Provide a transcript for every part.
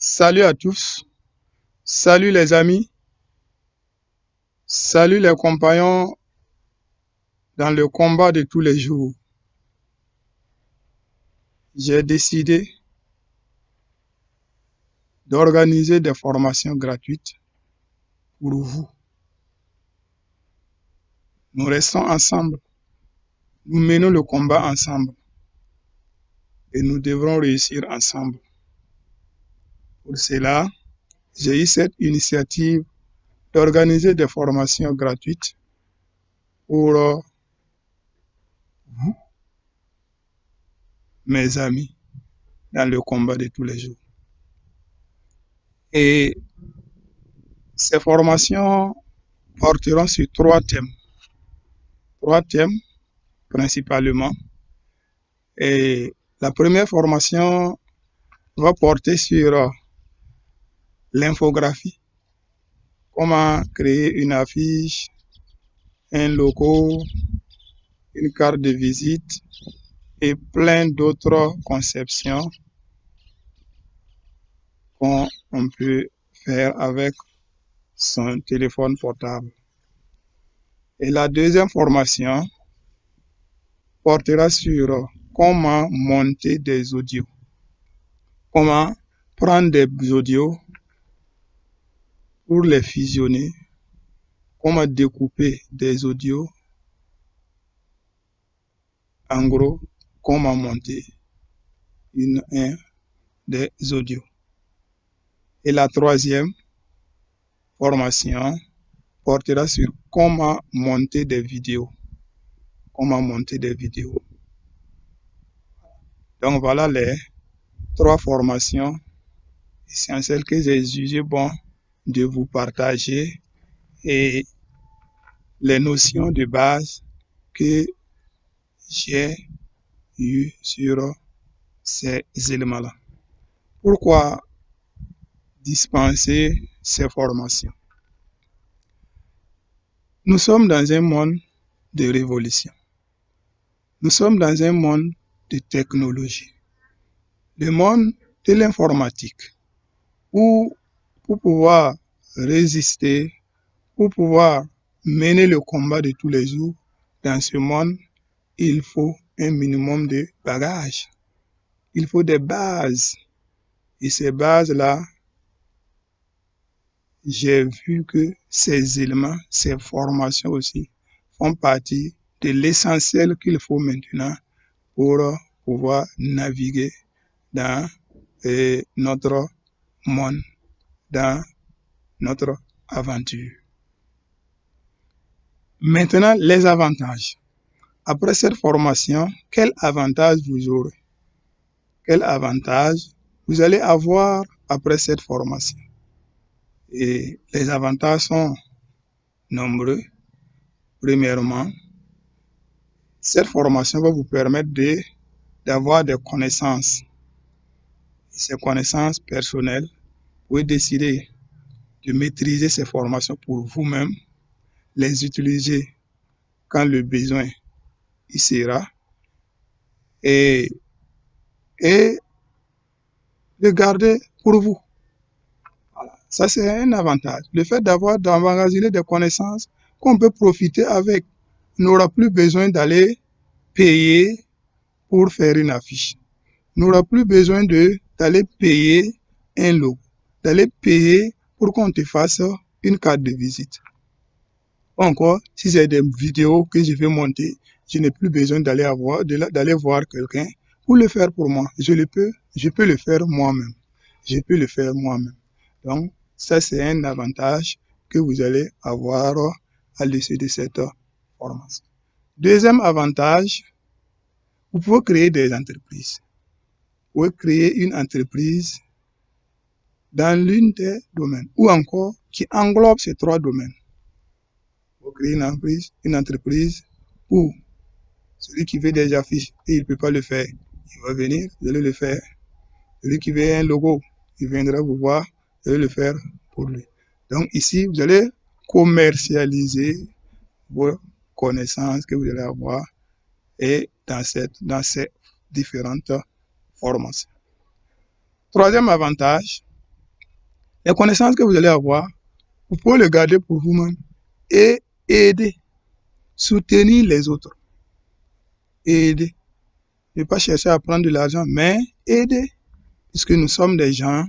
Salut à tous, salut les amis, salut les compagnons dans le combat de tous les jours. J'ai décidé d'organiser des formations gratuites pour vous. Nous restons ensemble, nous menons le combat ensemble et nous devrons réussir ensemble. Pour cela, j'ai eu cette initiative d'organiser des formations gratuites pour vous, mes amis, dans le combat de tous les jours. Et ces formations porteront sur trois thèmes principalement. Et la première formation va porter sur l'infographie, comment créer une affiche, un logo, une carte de visite et plein d'autres conceptions qu'on peut faire avec son téléphone portable. Et la deuxième formation portera sur comment monter des audios, comment prendre des audios pour les fusionner, comment découper des audios, en gros, comment monter un des audios. Et la troisième formation portera sur comment monter des vidéos. Donc voilà les trois formations essentielles que j'ai jugé bon de vous partager et les notions de base que j'ai eues sur ces éléments-là. Pourquoi dispenser ces formations? Nous sommes dans un monde de révolution. Nous sommes dans un monde de technologie. Le monde de l'informatique, où pour pouvoir résister, pour pouvoir mener le combat de tous les jours dans ce monde, il faut un minimum de bagages. Il faut des bases. Et ces bases-là, j'ai vu que ces éléments, ces formations aussi, font partie de l'essentiel qu'il faut maintenant pour pouvoir naviguer dans notre monde, dans notre aventure. Maintenant, les avantages. Après cette formation, quel avantage vous aurez? Quel avantage vous allez avoir après cette formation? Et les avantages sont nombreux. Premièrement, cette formation va vous permettre d'avoir des connaissances. Ces connaissances personnelles, vous pouvez décider de maîtriser ces formations pour vous-même, les utiliser quand le besoin y sera et de garder pour vous. Voilà. Ça, c'est un avantage. Le fait d'emmagasiner des connaissances qu'on peut profiter avec. On n'aura plus besoin d'aller payer pour faire une affiche. On n'aura plus besoin d'aller payer un logo, d'aller payer pour qu'on te fasse une carte de visite. Encore, si c'est des vidéos que je vais monter, je n'ai plus besoin d'aller voir quelqu'un pour le faire pour moi. Je peux le faire moi-même. Donc, ça, c'est un avantage que vous allez avoir à l'issue de cette formation. Deuxième avantage, vous pouvez créer des entreprises. Vous pouvez créer une entreprise dans l'un des domaines ou encore qui englobe ces trois domaines. Vous créez une entreprise où celui qui veut des affiches et il ne peut pas le faire, il va venir, vous allez le faire. Celui qui veut un logo, il viendra vous voir, vous allez le faire pour lui. Donc ici, vous allez commercialiser vos connaissances que vous allez avoir et dans ces différentes formations. Troisième avantage, Les connaissances que vous allez avoir, vous pouvez les garder pour vous-même et aider, soutenir les autres. Aider. Ne pas chercher à prendre de l'argent, mais aider. Puisque nous sommes des gens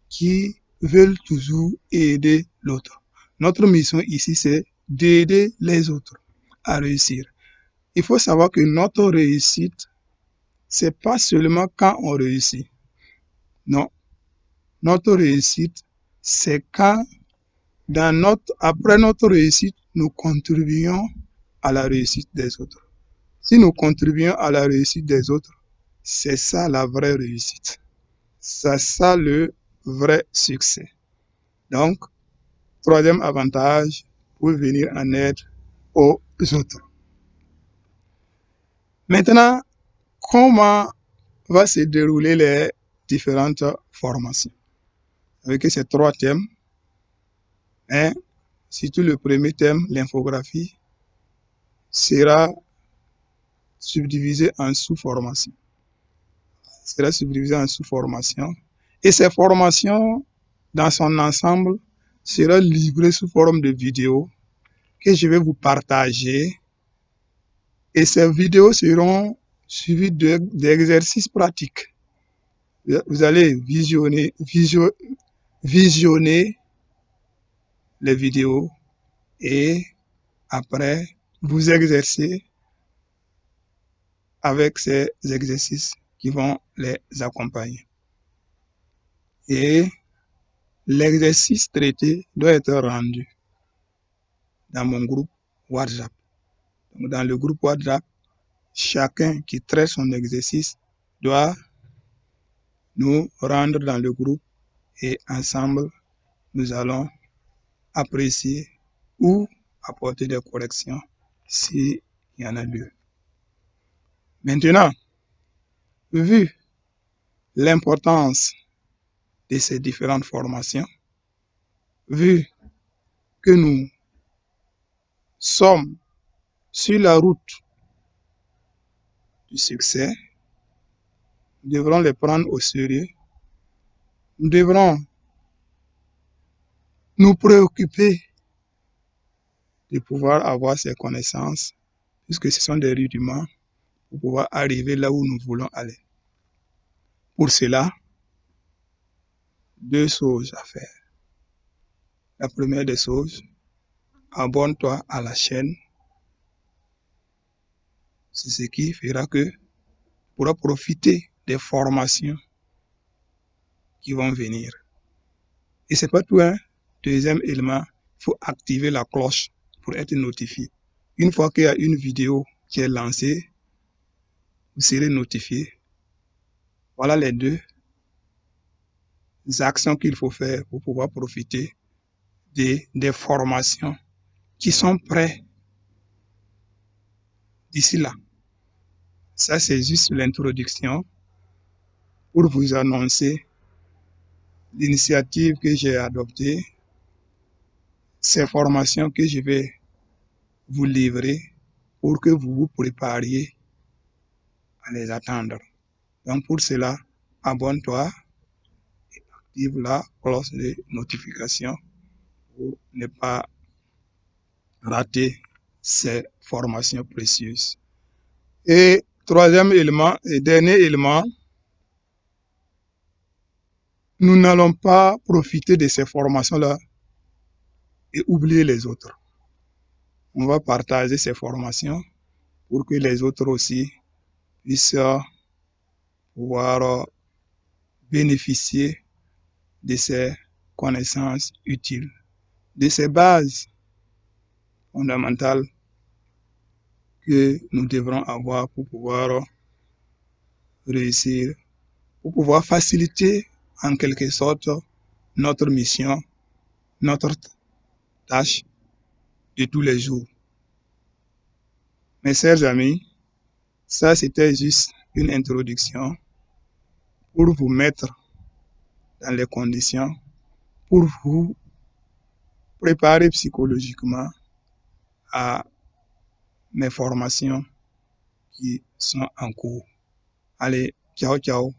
qui veulent toujours aider l'autre. Notre mission ici, c'est d'aider les autres à réussir. Il faut savoir que notre réussite, c'est pas seulement quand on réussit. Non. Notre réussite, c'est quand, après notre réussite, nous contribuons à la réussite des autres. Si nous contribuons à la réussite des autres, c'est ça la vraie réussite. C'est ça le vrai succès. Donc, troisième avantage, pour venir en aide aux autres. Maintenant, comment va se dérouler les différentes formations? Avec ces trois thèmes, surtout le premier thème, l'infographie, sera subdivisé en sous-formations. Et ces formations, dans son ensemble, seront livrées sous forme de vidéos que je vais vous partager. Et ces vidéos seront suivies d'exercices pratiques. Vous allez visionner les vidéos et après vous exercer avec ces exercices qui vont les accompagner. Et l'exercice traité doit être rendu dans mon groupe WhatsApp. Donc, dans le groupe WhatsApp, chacun qui traite son exercice doit nous rendre dans le groupe et ensemble, nous allons apprécier ou apporter des corrections s'il y en a lieu. Maintenant, vu l'importance de ces différentes formations, vu que nous sommes sur la route du succès, nous devrons les prendre au sérieux. Nous devrons nous préoccuper de pouvoir avoir ces connaissances, puisque ce sont des rudiments pour pouvoir arriver là où nous voulons aller. Pour cela, deux choses à faire. La première des choses, abonne-toi à la chaîne. C'est ce qui fera que tu pourras profiter des formations qui vont venir. Et c'est pas tout, hein. Deuxième élément, il faut activer la cloche pour être notifié. Une fois qu'il y a une vidéo qui est lancée, vous serez notifié. Voilà les deux actions qu'il faut faire pour pouvoir profiter des formations qui sont prêtes d'ici là. Ça, c'est juste l'introduction pour vous annoncer l'initiative que j'ai adoptée, ces formations que je vais vous livrer pour que vous vous prépariez à les attendre. Donc pour cela, abonne-toi et active la cloche de notification pour ne pas rater ces formations précieuses. Et troisième élément et dernier élément, nous n'allons pas profiter de ces formations-là et oublier les autres. On va partager ces formations pour que les autres aussi puissent pouvoir bénéficier de ces connaissances utiles, de ces bases fondamentales que nous devrons avoir pour pouvoir réussir, pour pouvoir faciliter en quelque sorte notre mission, notre tâche de tous les jours. Mes chers amis, ça c'était juste une introduction pour vous mettre dans les conditions, pour vous préparer psychologiquement à mes formations qui sont en cours. Allez, ciao, ciao.